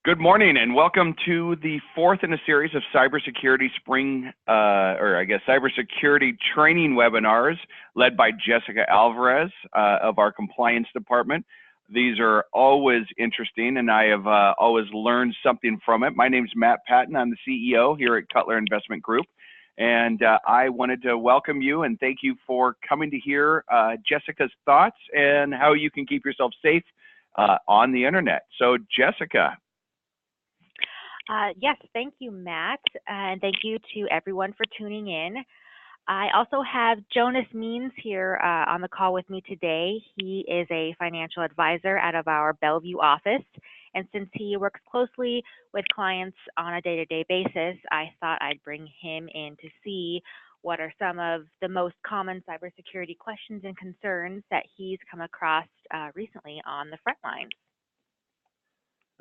Good morning and welcome to the fourth in a series of Cybersecurity Spring, Cybersecurity Training webinars led by Jessica Alvarez of our Compliance Department. These are always interesting and I have always learned something from it. My name is Matt Patton. I'm the CEO here at Cutler Investment Group. And I wanted to welcome you and thank you for coming to hear Jessica's thoughts and how you can keep yourself safe on the internet. So Jessica. Yes, thank you, Matt, and thank you to everyone for tuning in. I also have Jonas Means here on the call with me today. He is a financial advisor out of our Bellevue office, and since he works closely with clients on a day-to-day basis, I thought I'd bring him in to see what are some of the most common cybersecurity questions and concerns that he's come across recently on the front lines.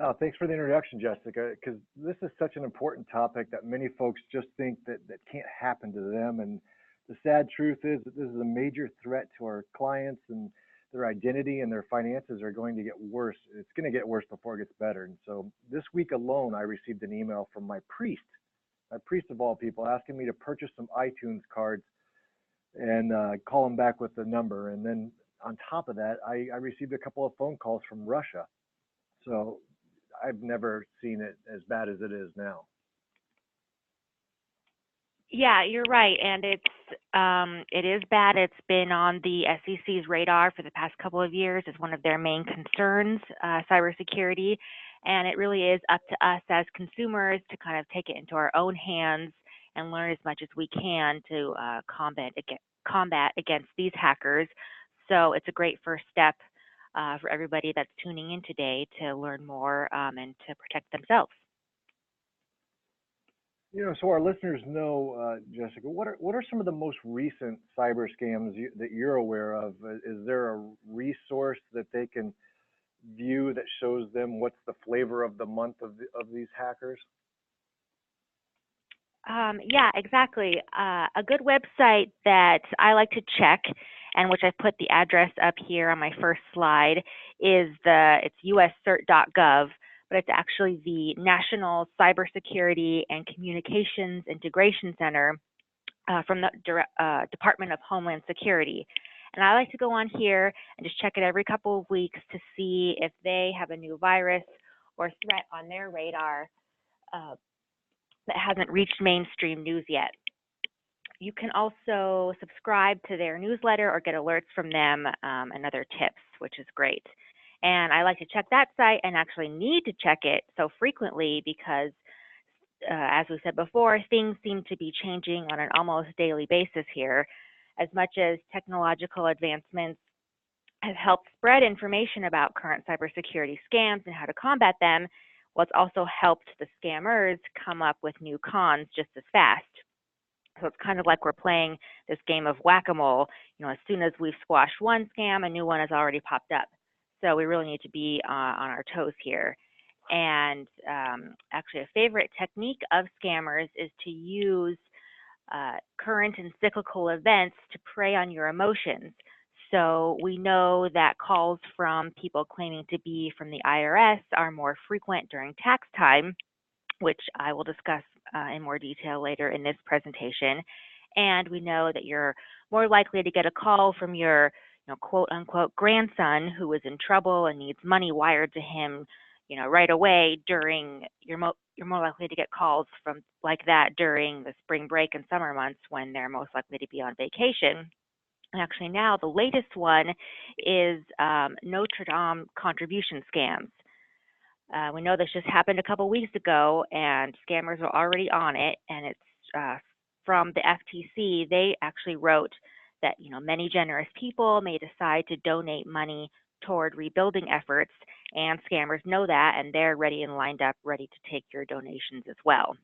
Oh, thanks for the introduction, Jessica, because this is such an important topic that many folks just think that can't happen to them. And the sad truth is that this is a major threat to our clients, and their identity and their finances are going to get worse. It's going to get worse before it gets better. And so this week alone, I received an email from my priest of all people, asking me to purchase some iTunes cards and call him back with the number. And then on top of that, I received a couple of phone calls from Russia. So I've never seen it as bad as it is now. Yeah, you're right, and it is bad. It's been on the SEC's radar for the past couple of years as one of their main concerns, cybersecurity, and it really is up to us as consumers to kind of take it into our own hands and learn as much as we can to combat against these hackers. So it's a great first step for everybody that's tuning in today to learn more and to protect themselves. You know, so our listeners know, Jessica, what are some of the most recent cyber scams that you're aware of? Is there a resource that they can view that shows them what's the flavor of the month of these hackers? Yeah, exactly. A good website that I like to check, and which I've put the address up here on my first slide, is it's uscert.gov, but it's actually the National Cybersecurity and Communications Integration Center from the Department of Homeland Security. And I like to go on here and just check it every couple of weeks to see if they have a new virus or threat on their radar that hasn't reached mainstream news yet. You can also subscribe to their newsletter or get alerts from them and other tips, which is great. And I like to check that site and actually need to check it so frequently because, as we said before, things seem to be changing on an almost daily basis here. As much as technological advancements have helped spread information about current cybersecurity scams and how to combat them, well, it's also helped the scammers come up with new cons just as fast. So it's kind of like we're playing this game of whack-a-mole. You know, as soon as we've squashed one scam, a new one has already popped up. So we really need to be on our toes here. And actually, a favorite technique of scammers is to use current and cyclical events to prey on your emotions. So we know that calls from people claiming to be from the IRS are more frequent during tax time, which I will discuss in more detail later in this presentation. And we know that you're more likely to get a call from your quote unquote grandson who is in trouble and needs money wired to him, right away you're more likely to get calls from like that during the spring break and summer months when they're most likely to be on vacation. And actually now the latest one is Notre Dame contribution scams. We know this just happened a couple weeks ago and scammers are already on it, and it's from the FTC. They actually wrote that many generous people may decide to donate money toward rebuilding efforts, and scammers know that and they're ready and lined up, ready to take your donations as well.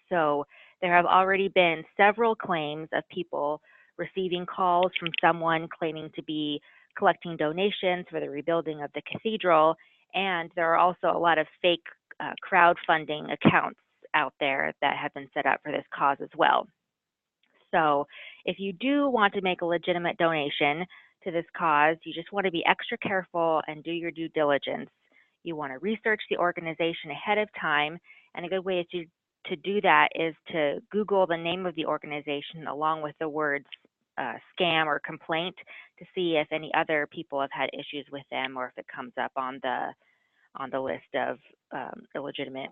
So there have already been several claims of people receiving calls from someone claiming to be collecting donations for the rebuilding of the cathedral, and there are also a lot of fake crowdfunding accounts out there that have been set up for this cause as well. So if you do want to make a legitimate donation to this cause, you just want to be extra careful and do your due diligence. You want to research the organization ahead of time, and a good way to do that is to Google the name of the organization along with the words scam or complaint to see if any other people have had issues with them or if it comes up on the list of illegitimate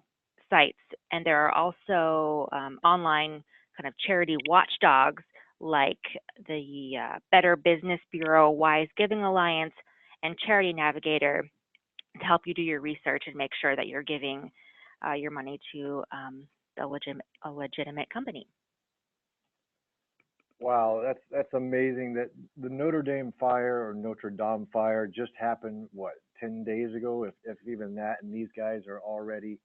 sites. And there are also online kind of charity watchdogs like the Better Business Bureau, Wise Giving Alliance, and Charity Navigator to help you do your research and make sure that you're giving your money to a legitimate company. Wow, that's amazing that the Notre Dame fire or Notre Dame fire just happened, what, 10 days ago, if even that, and these guys are already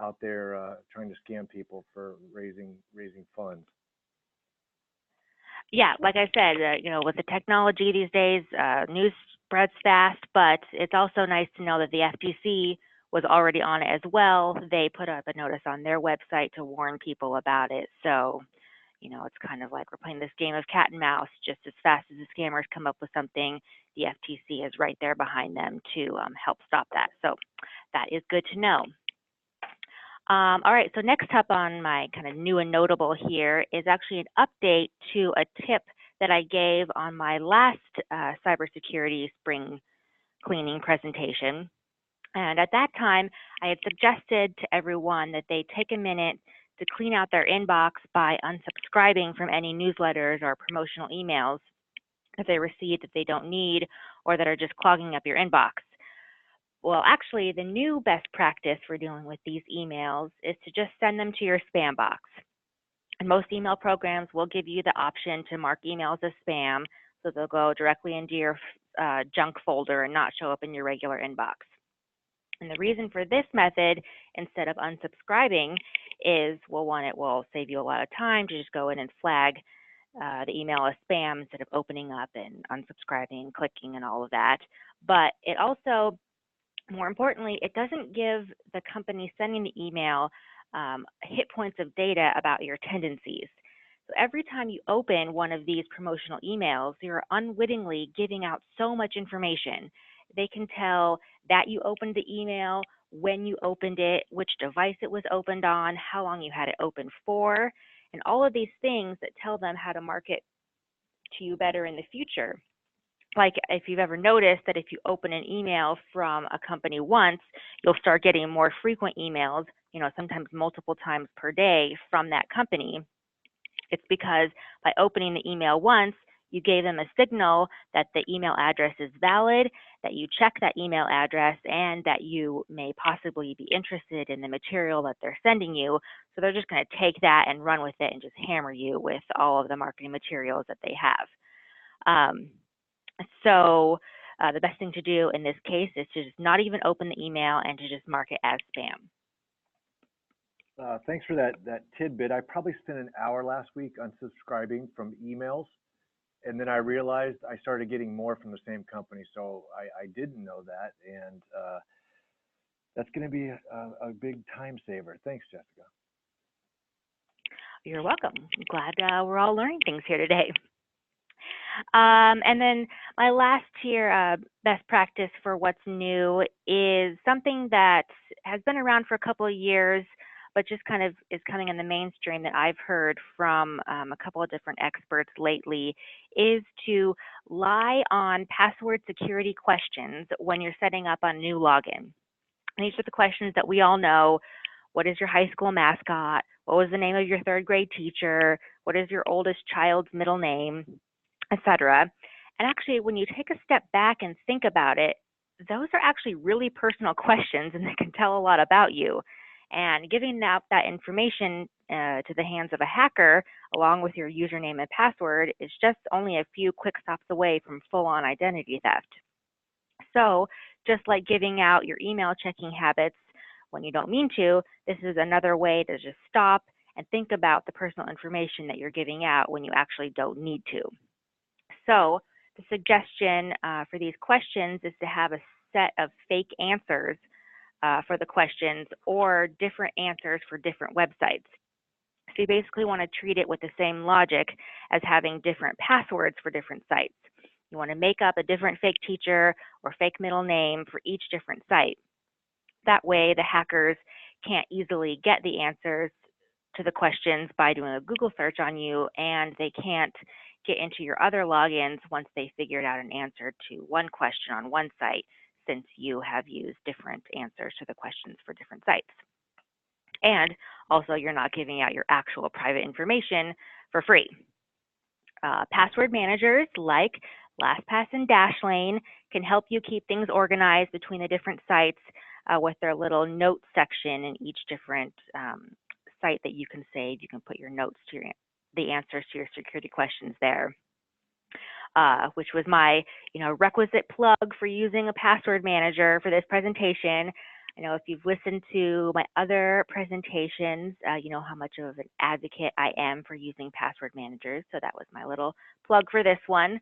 out there trying to scam people for raising funds. Yeah, like I said, with the technology these days, news spreads fast, but it's also nice to know that the FTC was already on it as well. They put up a notice on their website to warn people about it. So, it's kind of like we're playing this game of cat and mouse. Just as fast as the scammers come up with something, the FTC is right there behind them to help stop that. So that is good to know. All right, so next up on my kind of new and notable here is actually an update to a tip that I gave on my last Cybersecurity Spring Cleaning presentation. And at that time, I had suggested to everyone that they take a minute to clean out their inbox by unsubscribing from any newsletters or promotional emails that they receive that they don't need or that are just clogging up your inbox. Well, actually, the new best practice for dealing with these emails is to just send them to your spam box. And most email programs will give you the option to mark emails as spam, so they'll go directly into your junk folder and not show up in your regular inbox. And the reason for this method, instead of unsubscribing, is, well, one, it will save you a lot of time to just go in and flag the email as spam instead of opening up and unsubscribing, clicking, and all of that. But it also, more importantly, it doesn't give the company sending the email hit points of data about your tendencies. So every time you open one of these promotional emails, you're unwittingly giving out so much information. They can tell that you opened the email, when you opened it, which device it was opened on, how long you had it open for, and all of these things that tell them how to market to you better in the future. Like if you've ever noticed that if you open an email from a company once, you'll start getting more frequent emails, sometimes multiple times per day from that company. It's because by opening the email once, you gave them a signal that the email address is valid, that you check that email address, and that you may possibly be interested in the material that they're sending you. So they're just going to take that and run with it and just hammer you with all of the marketing materials that they have. So the best thing to do in this case is to just not even open the email and to just mark it as spam. Thanks for that tidbit. I probably spent an hour last week unsubscribing from emails, and then I realized I started getting more from the same company. So I didn't know that, and that's going to be a big time saver. Thanks, Jessica. You're welcome. I'm glad we're all learning things here today. And then my last here, best practice for what's new is something that has been around for a couple of years, but just kind of is coming in the mainstream that I've heard from a couple of different experts lately, is to lie on password security questions when you're setting up a new login. And these are the questions that we all know. What is your high school mascot? What was the name of your third grade teacher? What is your oldest child's middle name? Etc. And actually, when you take a step back and think about it, those are actually really personal questions and they can tell a lot about you. And giving out that information to the hands of a hacker, along with your username and password, is just only a few quick stops away from full-on identity theft. So just like giving out your email checking habits when you don't mean to, this is another way to just stop and think about the personal information that you're giving out when you actually don't need to. So the suggestion for these questions is to have a set of fake answers for the questions or different answers for different websites. So you basically want to treat it with the same logic as having different passwords for different sites. You want to make up a different fake teacher or fake middle name for each different site. That way, the hackers can't easily get the answers to the questions by doing a Google search on you, and they can't get into your other logins once they figured out an answer to one question on one site, since you have used different answers to the questions for different sites. And also, you're not giving out your actual private information for free. Password managers like LastPass and Dashlane can help you keep things organized between the different sites with their little notes section in each different site that you can save. You can put your notes to the answers to your security questions there, which was my requisite plug for using a password manager for this presentation. I know if you've listened to my other presentations, you know how much of an advocate I am for using password managers, so that was my little plug for this one.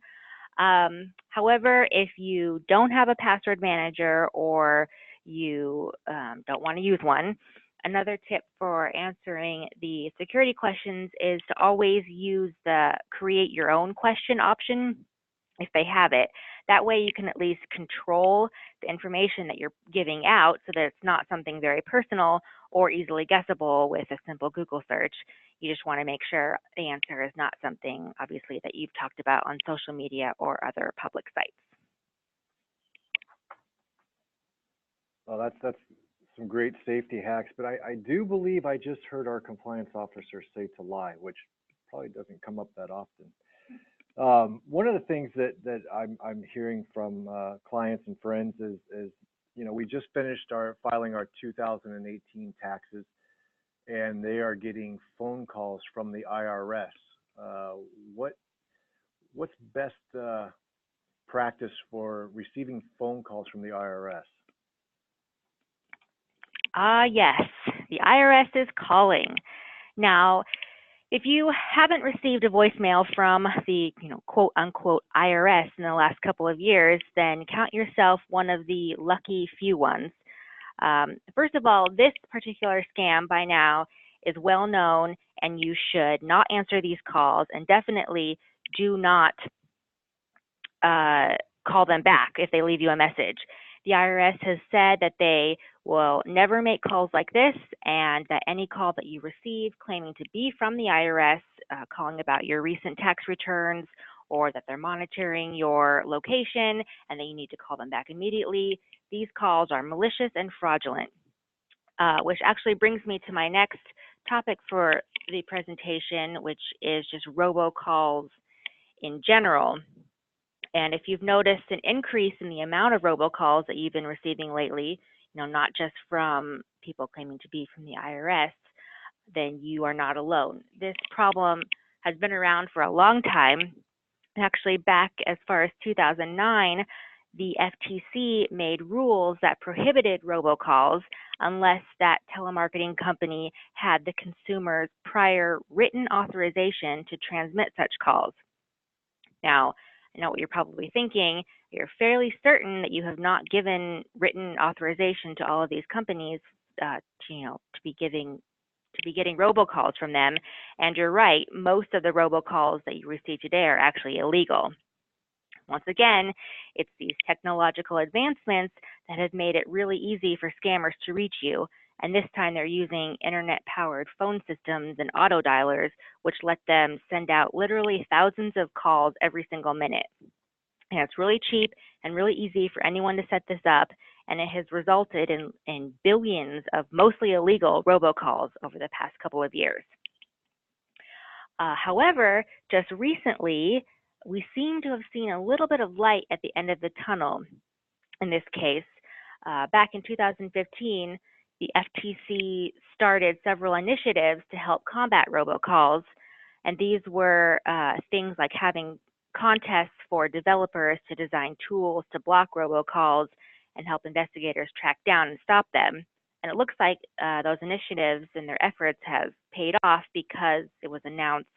However, if you don't have a password manager or you don't want to use one, another tip for answering the security questions is to always use the create your own question option if they have it. That way you can at least control the information that you're giving out so that it's not something very personal or easily guessable with a simple Google search. You just want to make sure the answer is not something, obviously, that you've talked about on social media or other public sites. Well, that's some great safety hacks, but I do believe I just heard our compliance officer say to lie, which probably doesn't come up that often. One of the things that I'm hearing from clients and friends is we just finished filing our 2018 taxes, and they are getting phone calls from the IRS. What's best practice for receiving phone calls from the IRS? Yes, the IRS is calling. Now, if you haven't received a voicemail from the, quote unquote IRS in the last couple of years, then count yourself one of the lucky few ones. First of all, this particular scam by now is well known, and you should not answer these calls, and definitely do not call them back if they leave you a message. The IRS has said that they will never make calls like this, and that any call that you receive claiming to be from the IRS, calling about your recent tax returns, or that they're monitoring your location and that you need to call them back immediately, these calls are malicious and fraudulent. Which actually brings me to my next topic for the presentation, which is just robocalls in general. And if you've noticed an increase in the amount of robocalls that you've been receiving lately, not just from people claiming to be from the IRS, then you are not alone. This problem has been around for a long time. Actually, back as far as 2009, the FTC made rules that prohibited robocalls unless that telemarketing company had the consumer's prior written authorization to transmit such calls. Now, I know what you're probably thinking. You're fairly certain that you have not given written authorization to all of these companies to be getting robocalls from them. And you're right, most of the robocalls that you receive today are actually illegal. Once again, it's these technological advancements that have made it really easy for scammers to reach you. And this time they're using internet-powered phone systems and auto dialers, which let them send out literally thousands of calls every single minute. And it's really cheap and really easy for anyone to set this up, and it has resulted in billions of mostly illegal robocalls over the past couple of years. However, just recently, we seem to have seen a little bit of light at the end of the tunnel in this case. Back in 2015, the FTC started several initiatives to help combat robocalls, and these were things like having contests for developers to design tools to block robocalls and help investigators track down and stop them. And it looks like those initiatives and their efforts have paid off, because it was announced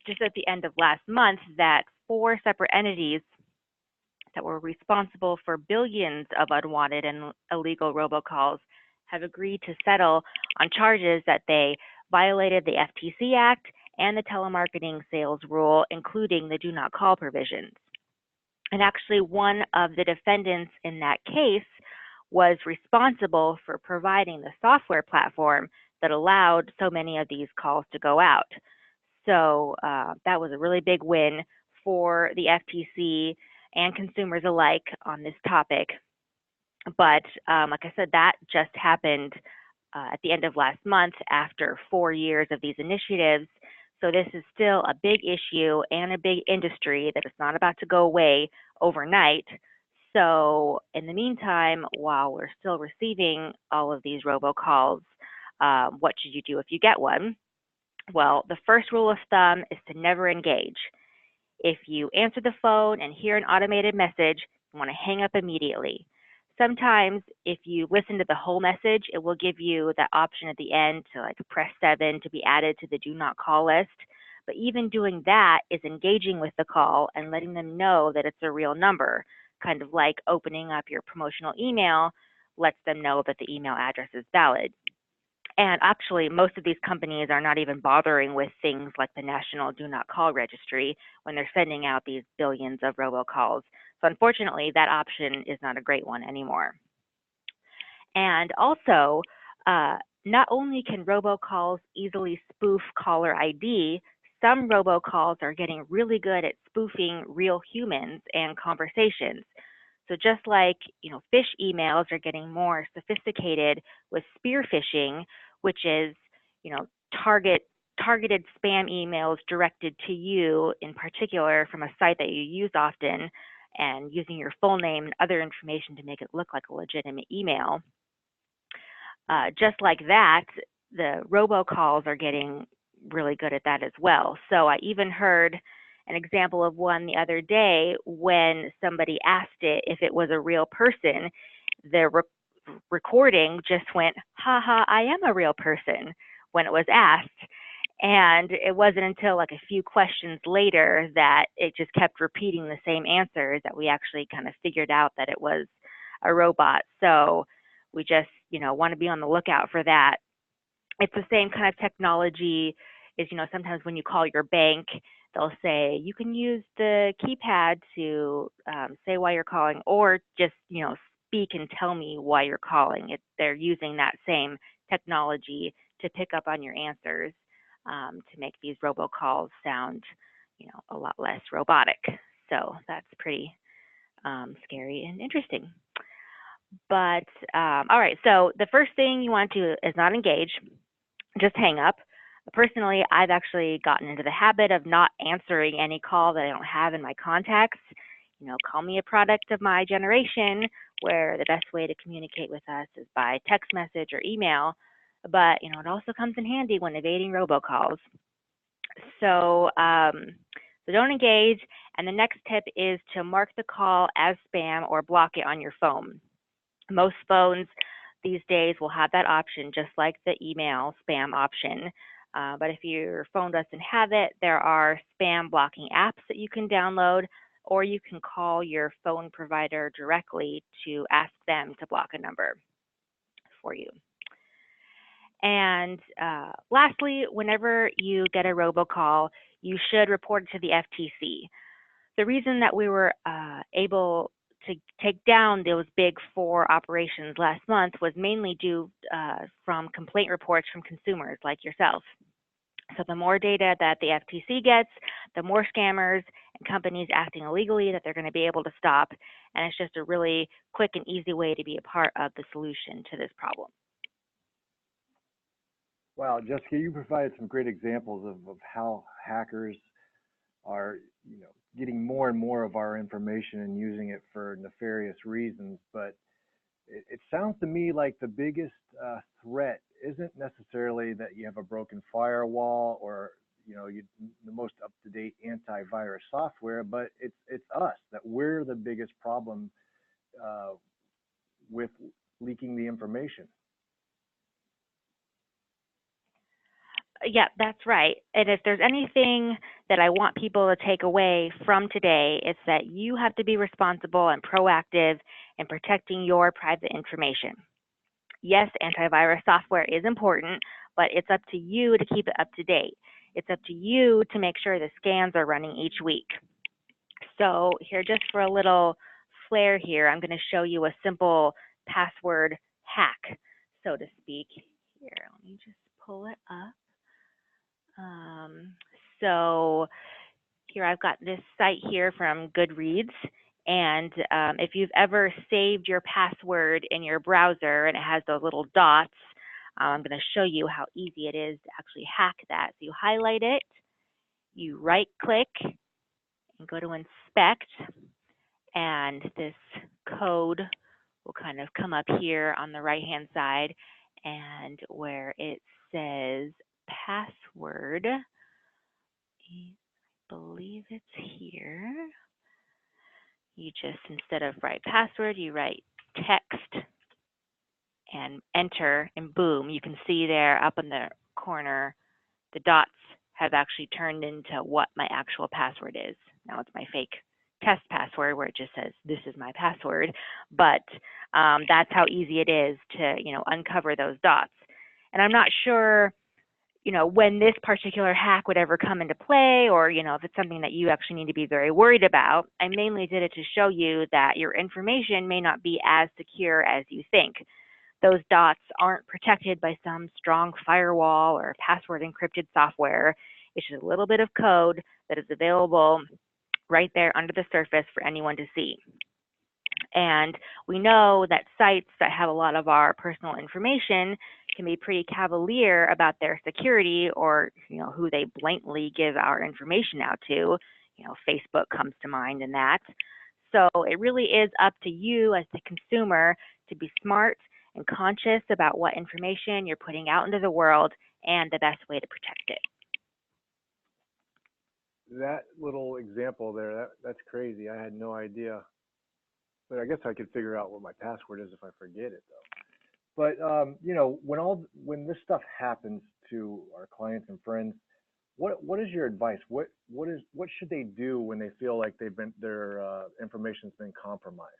just at the end of last month that 4 separate entities that were responsible for billions of unwanted and illegal robocalls have agreed to settle on charges that they violated the FTC Act and the telemarketing sales rule, including the do not call provisions. And actually, one of the defendants in that case was responsible for providing the software platform that allowed so many of these calls to go out. So that was a really big win for the FTC and consumers alike on this topic. But like I said, that just happened at the end of last month after 4 years of these initiatives. So this is still a big issue and a big industry that is not about to go away overnight. So in the meantime, while we're still receiving all of these robocalls, what should you do if you get one? Well, the first rule of thumb is to never engage. If you answer the phone and hear an automated message, you want to hang up immediately. Sometimes if you listen to the whole message, it will give you that option at the end to like press 7 to be added to the do not call list. But even doing that is engaging with the call and letting them know that it's a real number, kind of like opening up your promotional email lets them know that the email address is valid. And actually, most of these companies are not even bothering with things like the National Do Not Call Registry when they're sending out these billions of robocalls. So unfortunately, that option is not a great one anymore. And also, not only can robocalls easily spoof caller ID, some robocalls are getting really good at spoofing real humans and conversations. So just like, fish emails are getting more sophisticated with spear phishing, which is, targeted spam emails directed to you in particular from a site that you use often and using your full name and other information to make it look like a legitimate email. Just like that, the robocalls are getting really good at that as well. So I even heard an example of one the other day when somebody asked it if it was a real person. The recording just went, "Ha ha, I am a real person," when it was asked. And it wasn't until like a few questions later that it just kept repeating the same answers that we actually kind of figured out that it was a robot. So we just, want to be on the lookout for that. It's the same kind of technology as, sometimes when you call your bank, they'll say you can use the keypad to say why you're calling, or just, speak and tell me why you're calling. They're using that same technology to pick up on your answers to make these robocalls sound, a lot less robotic. So that's pretty scary and interesting. But all right, so the first thing you want to do is not engage, just hang up. Personally, I've actually gotten into the habit of not answering any call that I don't have in my contacts. Call me a product of my generation, where the best way to communicate with us is by text message or email. But, it also comes in handy when evading robocalls. So, so don't engage. And the next tip is to mark the call as spam or block it on your phone. Most phones these days will have that option, just like the email spam option. But if your phone doesn't have it, there are spam blocking apps that you can download, or you can call your phone provider directly to ask them to block a number for you. And lastly, whenever you get a robocall, you should report it to the FTC. The reason that we were able to take down those big 4 operations last month was mainly due from complaint reports from consumers like yourself. So the more data that the FTC gets, the more scammers and companies acting illegally that they're going to be able to stop. And it's just a really quick and easy way to be a part of the solution to this problem. Wow, Jessica, you provided some great examples of how hackers are, getting more and more of our information and using it for nefarious reasons. But it sounds to me like the biggest threat isn't necessarily that you have a broken firewall or the most up-to-date antivirus software, but it's us, that we're the biggest problem with leaking the information. Yeah, that's right. And if there's anything that I want people to take away from today, it's that you have to be responsible and proactive in protecting your private information. Yes, antivirus software is important, but it's up to you to keep it up to date. It's up to you to make sure the scans are running each week. So here, just for a little flair here, I'm going to show you a simple password hack, so to speak. Here, let me just pull it up. So here I've got this site here from Goodreads, and if you've ever saved your password in your browser and it has those little dots, I'm going to show you how easy it is to actually hack that. So you highlight it, you right click, and go to inspect, and this code will kind of come up here on the right hand side, and where it says password, I believe it's here. You just, instead of write password, you write text and enter, and boom, you can see there up in the corner, the dots have actually turned into what my actual password is. Now it's my fake test password where it just says, this is my password. But that's how easy it is to, uncover those dots. And I'm not sure, when this particular hack would ever come into play, or, if it's something that you actually need to be very worried about. I mainly did it to show you that your information may not be as secure as you think. Those dots aren't protected by some strong firewall or password encrypted software. It's just a little bit of code that is available right there under the surface for anyone to see. And we know that sites that have a lot of our personal information can be pretty cavalier about their security, or who they blatantly give our information out to. Facebook comes to mind in that. So it really is up to you as the consumer to be smart and conscious about what information you're putting out into the world and the best way to protect it. That little example there, that's crazy. I had no idea. But I guess I could figure out what my password is if I forget it, though. But when this stuff happens to our clients and friends, what is your advice? What should they do when they feel like their information's been compromised?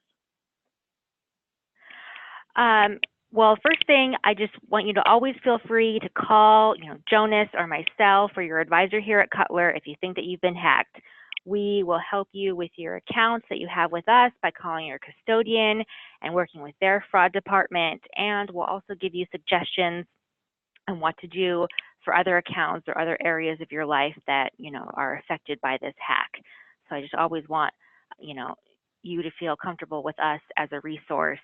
Well, first thing, I just want you to always feel free to call, Jonas or myself or your advisor here at Cutler if you think that you've been hacked. We will help you with your accounts that you have with us by calling your custodian and working with their fraud department, and we'll also give you suggestions on what to do for other accounts or other areas of your life that, are affected by this hack. So I just always want, you to feel comfortable with us as a resource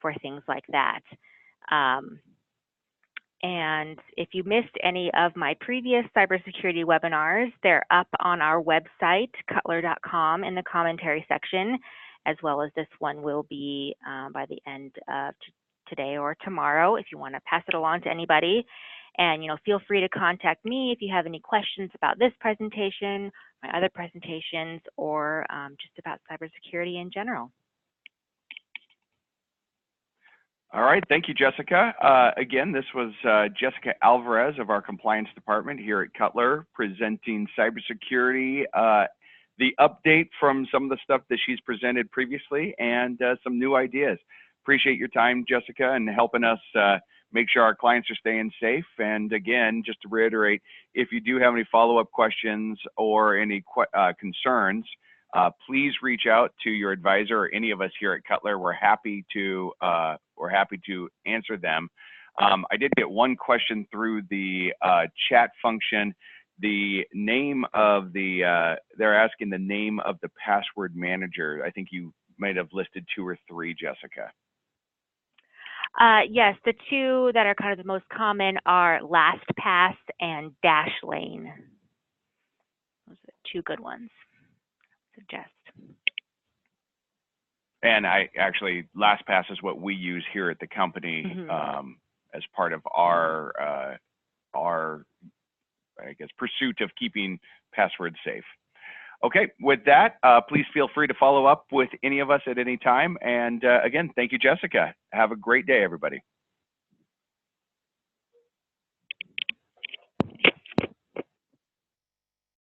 for things like that. And if you missed any of my previous cybersecurity webinars, they're up on our website, cutler.com, in the commentary section, as well as this one will be by the end of today or tomorrow if you want to pass it along to anybody. And feel free to contact me if you have any questions about this presentation, my other presentations, or just about cybersecurity in general. All right, thank you, Jessica. Again, this was Jessica Alvarez of our compliance department here at Cutler, presenting cybersecurity, the update from some of the stuff that she's presented previously, and some new ideas. Appreciate your time, Jessica, and helping us make sure our clients are staying safe. And again, just to reiterate, if you do have any follow-up questions or any concerns, please reach out to your advisor or any of us here at Cutler. We're happy to answer them. I did get one question through the chat function. The name of they're asking the name of the password manager. I think you might have listed 2 or 3, Jessica. Yes, the 2 that are kind of the most common are LastPass and Dashlane. Those are 2 good ones. Suggest. And LastPass is what we use here at the company as part of our I guess, pursuit of keeping passwords safe. Okay, with that, please feel free to follow up with any of us at any time. And again, thank you, Jessica. Have a great day, everybody.